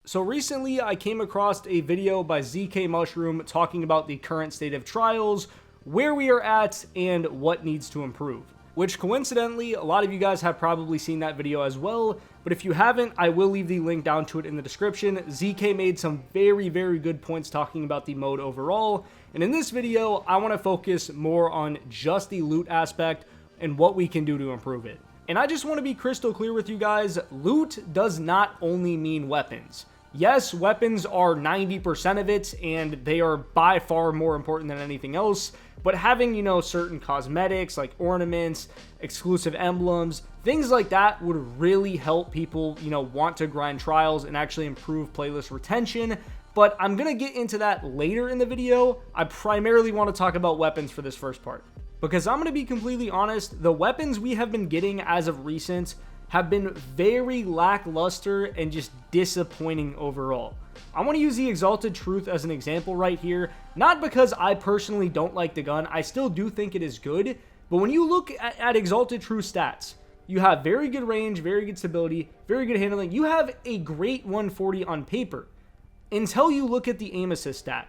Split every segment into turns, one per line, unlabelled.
So recently I came across a video by ZK Mushroom talking about the current state of trials, where we are at, and what needs to improve. Which coincidentally, a lot of you guys have probably seen that video as well, but if you haven't, I will leave the link down to it in the description. ZK made some very good points talking about the mode overall, and in this video, I want to focus more on just the loot aspect and what we can do to improve it. And I just want to be crystal clear with you guys, loot does not only mean weapons. Yes, weapons are 90% of it, and they are by far more important than anything else, but having, certain cosmetics like ornaments, exclusive emblems, things like that would really help people, want to grind trials and actually improve playlist retention. But I'm going to get into that later in the video. I primarily want to talk about weapons for this first part, because I'm going to be completely honest, the weapons we have been getting as of recent have been very lackluster and just disappointing overall. I want to use the Exalted Truth as an example right here, not because I personally don't like the gun, I still do think it is good, but when you look at Exalted Truth stats, you have very good range, very good stability, very good handling, you have a great 140 on paper, until you look at the aim assist stat,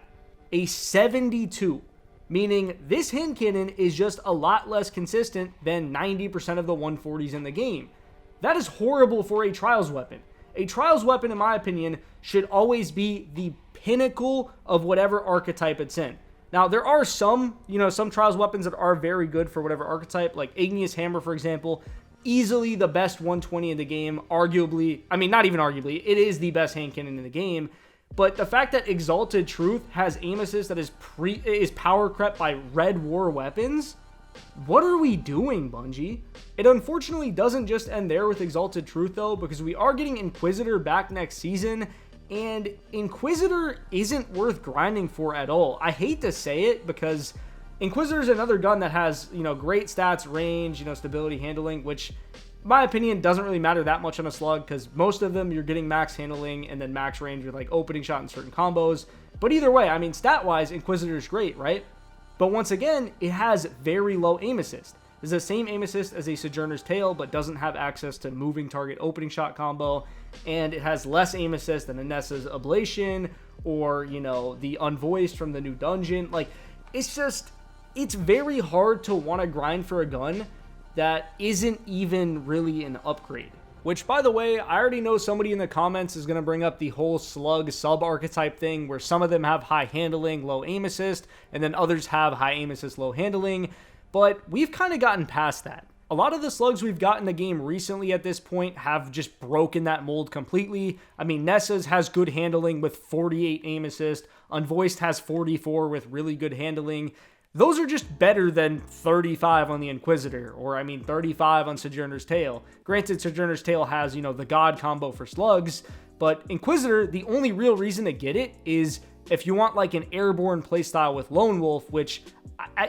a 72. Meaning this hand cannon is just a lot less consistent than 90% of the 140s in the game. That is horrible for a trials weapon. A trials weapon, in my opinion, should always be the pinnacle of whatever archetype it's in. Now, there are some trials weapons that are very good for whatever archetype, like Igneous Hammer, for example, easily the best 120 in the game, arguably, not even arguably, it is the best hand cannon in the game. But the fact that Exalted Truth has aim assist that is power crept by Red War weapons, what are we doing, Bungie? It unfortunately doesn't just end there with Exalted Truth though, because we are getting Inquisitor back next season, and Inquisitor isn't worth grinding for at all. I hate to say it, because Inquisitor is another gun that has, great stats, range, stability, handling, which in my opinion doesn't really matter that much on a slug, because most of them you're getting max handling and then max range with like opening shot and certain combos. But either way, stat wise, Inquisitor is great, right? But once again, it has very low aim assist. It's the same aim assist as a Sojourner's Tale, but doesn't have access to moving target opening shot combo, and it has less aim assist than a Nessa's Ablation or the Unvoiced from the new dungeon. Like, it's very hard to want to grind for a gun that isn't even really an upgrade. Which, by the way, I already know somebody in the comments is going to bring up the whole slug sub-archetype thing, where some of them have high handling, low aim assist, and then others have high aim assist, low handling, but we've kind of gotten past that. A lot of the slugs we've got in the game recently at this point have just broken that mold completely. Nessa's has good handling with 48 aim assist, Unvoiced has 44 with really good handling. Those are just better than 35 on the Inquisitor, or 35 on Sojourner's Tale. Granted, Sojourner's Tale has, the God combo for slugs, but Inquisitor, the only real reason to get it is if you want like an airborne playstyle with Lone Wolf, which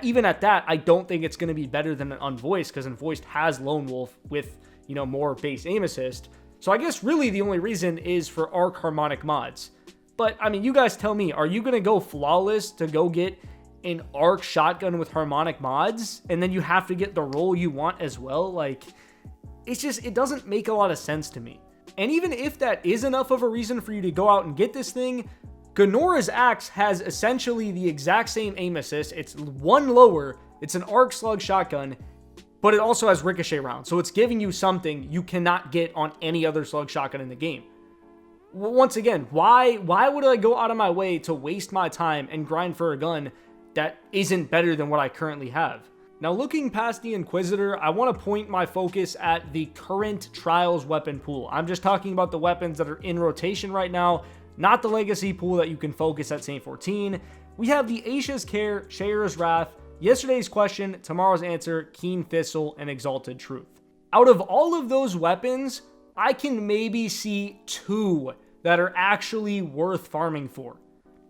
even at that, I don't think it's going to be better than an Unvoiced, because Unvoiced has Lone Wolf with, more base aim assist. So I guess really the only reason is for Arc Harmonic mods. But, you guys tell me, are you going to go flawless to go get an arc shotgun with harmonic mods, and then you have to get the roll you want as well? Like, it doesn't make a lot of sense to me. And even if that is enough of a reason for you to go out and get this thing, Ganora's Axe has essentially the exact same aim assist. It's one lower, it's an arc slug shotgun, but it also has ricochet rounds, so it's giving you something you cannot get on any other slug shotgun in the game. Once again, why would I go out of my way to waste my time and grind for a gun that isn't better than what I currently have? Now, looking past the Inquisitor, I want to point my focus at the current Trials weapon pool. I'm just talking about the weapons that are in rotation right now, not the Legacy pool that you can focus at Saint 14. We have the Aisha's Care, Shayera's Wrath, Yesterday's Question, Tomorrow's Answer, Keen Thistle, and Exalted Truth. Out of all of those weapons, I can maybe see 2 that are actually worth farming for.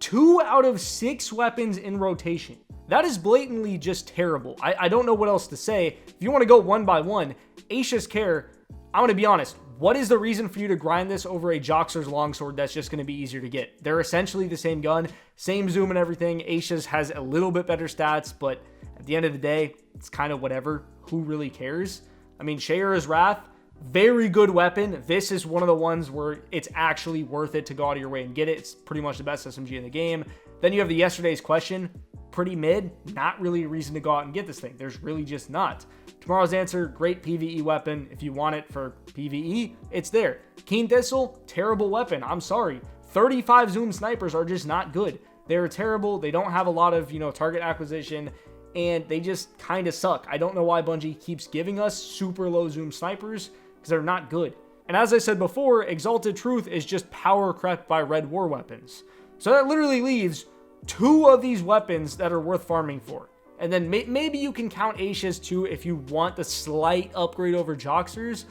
2 out of 6 weapons in rotation. That is blatantly just terrible. I don't know what else to say. If you want to go one by one, Aisha's Care, I'm going to be honest, what is the reason for you to grind this over a Joxer's Longsword that's just going to be easier to get? They're essentially the same gun, same zoom and everything. Aisha's has a little bit better stats, but at the end of the day, it's kind of whatever. Who really cares? Shayera's Wrath, Very good weapon. This is one of the ones where it's actually worth it to go out of your way and get it. It's pretty much the best SMG in the game. Then you have the yesterday's question. Pretty mid. Not really a reason to go out and get this thing. There's really just not. Tomorrow's answer, great PvE weapon. If you want it for PvE, it's there. Keen Thistle, terrible weapon. I'm sorry. 35 zoom snipers are just not good. They're terrible. They don't have a lot of, target acquisition, and they just kind of suck. I don't know why Bungie keeps giving us super low zoom snipers, because they're not good. And as I said before, Exalted Truth is just power crept by red war weapons. So that literally leaves 2 of these weapons that are worth farming for. And then maybe you can count Ashes too if you want the slight upgrade over Joxers.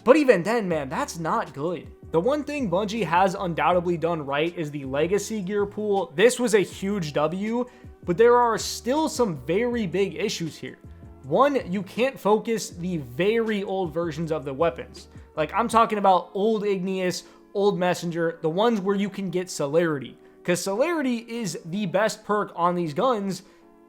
But even then, man, that's not good. The one thing Bungie has undoubtedly done right is the legacy gear pool. This was a huge W, but there are still some very big issues here. One, you can't focus the very old versions of the weapons. Like, I'm talking about old Igneous, old Messenger, the ones where you can get Celerity. Because Celerity is the best perk on these guns,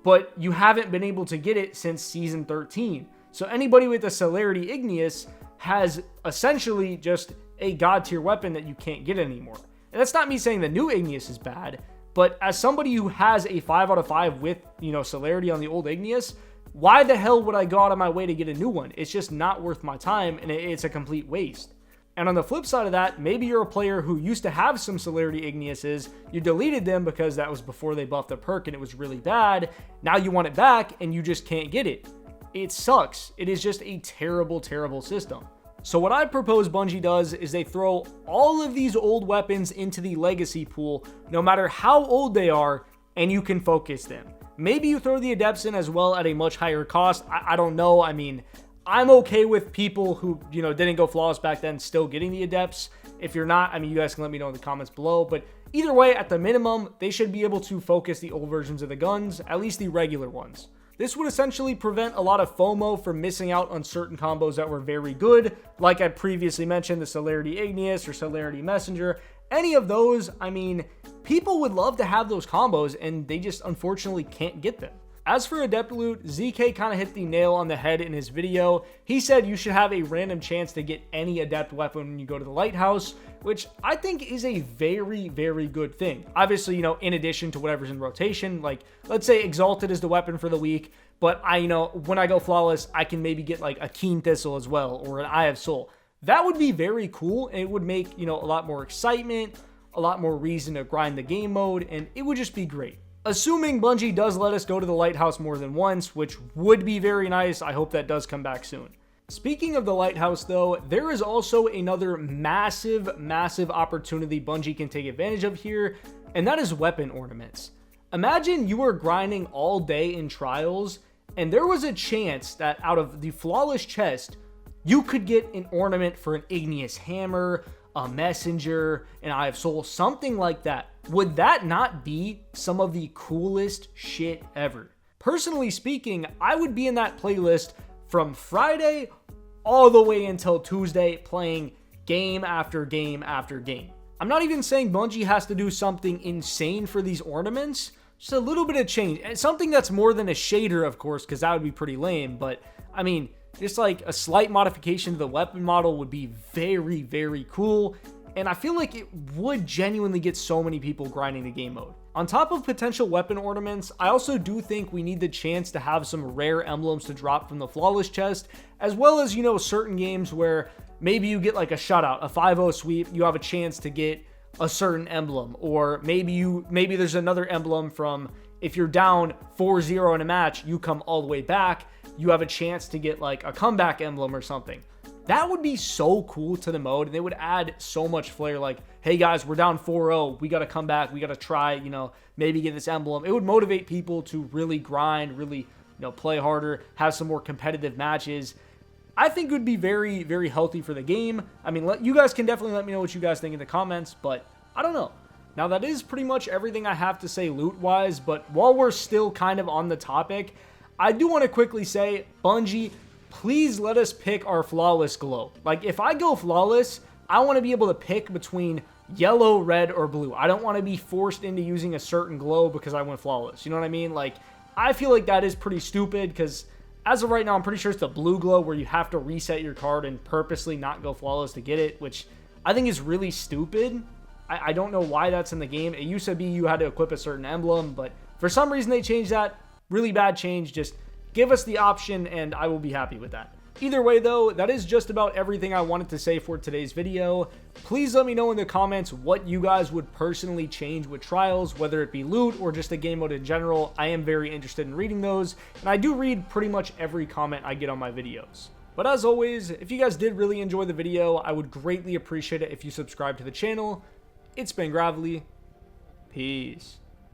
but you haven't been able to get it since Season 13. So anybody with a Celerity Igneous has essentially just a god tier weapon that you can't get anymore. And that's not me saying the new Igneous is bad, but as somebody who has a 5 out of 5 with, Celerity on the old Igneous, why the hell would I go out of my way to get a new one? It's just not worth my time, and it's a complete waste. And on the flip side of that, maybe you're a player who used to have some Celerity Igneuses, you deleted them because that was before they buffed the perk and it was really bad, now you want it back and you just can't get it. It sucks. It is just a terrible, terrible system. So what I propose Bungie does is they throw all of these old weapons into the legacy pool, no matter how old they are, and you can focus them. Maybe you throw the Adepts in as well at a much higher cost. I don't know. I mean, I'm okay with people who, didn't go flawless back then still getting the Adepts. If you're not, I mean, you guys can let me know in the comments below. But either way, at the minimum, they should be able to focus the old versions of the guns, at least the regular ones. This would essentially prevent a lot of FOMO from missing out on certain combos that were very good, like I previously mentioned, the Celerity Igneous or Celerity Messenger. Any of those, I mean, people would love to have those combos, and they just unfortunately can't get them. As for Adept Loot, ZK kind of hit the nail on the head in his video. He said you should have a random chance to get any Adept weapon when you go to the Lighthouse, which I think is a very, very good thing. Obviously, in addition to whatever's in rotation, like, let's say Exalted is the weapon for the week, but when I go Flawless, I can maybe get like a Keen Thistle as well, or an Eye of Soul. That would be very cool, and it would make, a lot more excitement, a lot more reason to grind the game mode, and it would just be great. Assuming Bungie does let us go to the Lighthouse more than once, which would be very nice. I hope that does come back soon. Speaking of the Lighthouse though, there is also another massive, massive opportunity Bungie can take advantage of here, and that is weapon ornaments. Imagine you were grinding all day in Trials, and there was a chance that out of the Flawless chest, you could get an ornament for an Igneous Hammer, a Messenger, an Eye of Soul, something like that. Would that not be some of the coolest shit ever? Personally speaking, I would be in that playlist from Friday all the way until Tuesday, playing game after game after game. I'm not even saying Bungie has to do something insane for these ornaments, just a little bit of change. And something that's more than a shader, of course, because that would be pretty lame, but I mean, just like a slight modification to the weapon model would be very, very cool. And I feel like it would genuinely get so many people grinding the game mode. On top of potential weapon ornaments, I also do think we need the chance to have some rare emblems to drop from the Flawless chest, as well as, certain games where maybe you get like a shutout, a 5-0 sweep, you have a chance to get a certain emblem, or maybe there's another emblem from if you're down 4-0 in a match, you come all the way back, you have a chance to get like a comeback emblem or something. That would be so cool to the mode, and it would add so much flair. Like, hey guys, we're down 4-0. We got to come back. We got to try, maybe get this emblem. It would motivate people to really grind, really, play harder, have some more competitive matches. I think it would be very, very healthy for the game. I mean, you guys can definitely let me know what you guys think in the comments, but I don't know. Now, that is pretty much everything I have to say loot-wise, but while we're still kind of on the topic, I do want to quickly say, Bungie, please let us pick our Flawless glow. Like, if I go Flawless, I want to be able to pick between yellow, red, or blue. I don't want to be forced into using a certain glow because I went Flawless. You know what I mean? Like, I feel like that is pretty stupid because As of right now, I'm pretty sure it's the blue glow where you have to reset your card and purposely not go flawless to get it, which I think is really stupid. I don't know why that's in the game. It used to be you had to equip a certain emblem, but for some reason they changed that. Really bad change. Just give us the option and I will be happy with that. Either way though, that is just about everything I wanted to say for today's video. Please let me know in the comments what you guys would personally change with trials, whether it be loot or just the game mode in general. I am very interested in reading those, and I do read pretty much every comment I get on my videos. But as always, if you guys did really enjoy the video, I would greatly appreciate it if you subscribe to the channel. It's been Gravely. Peace.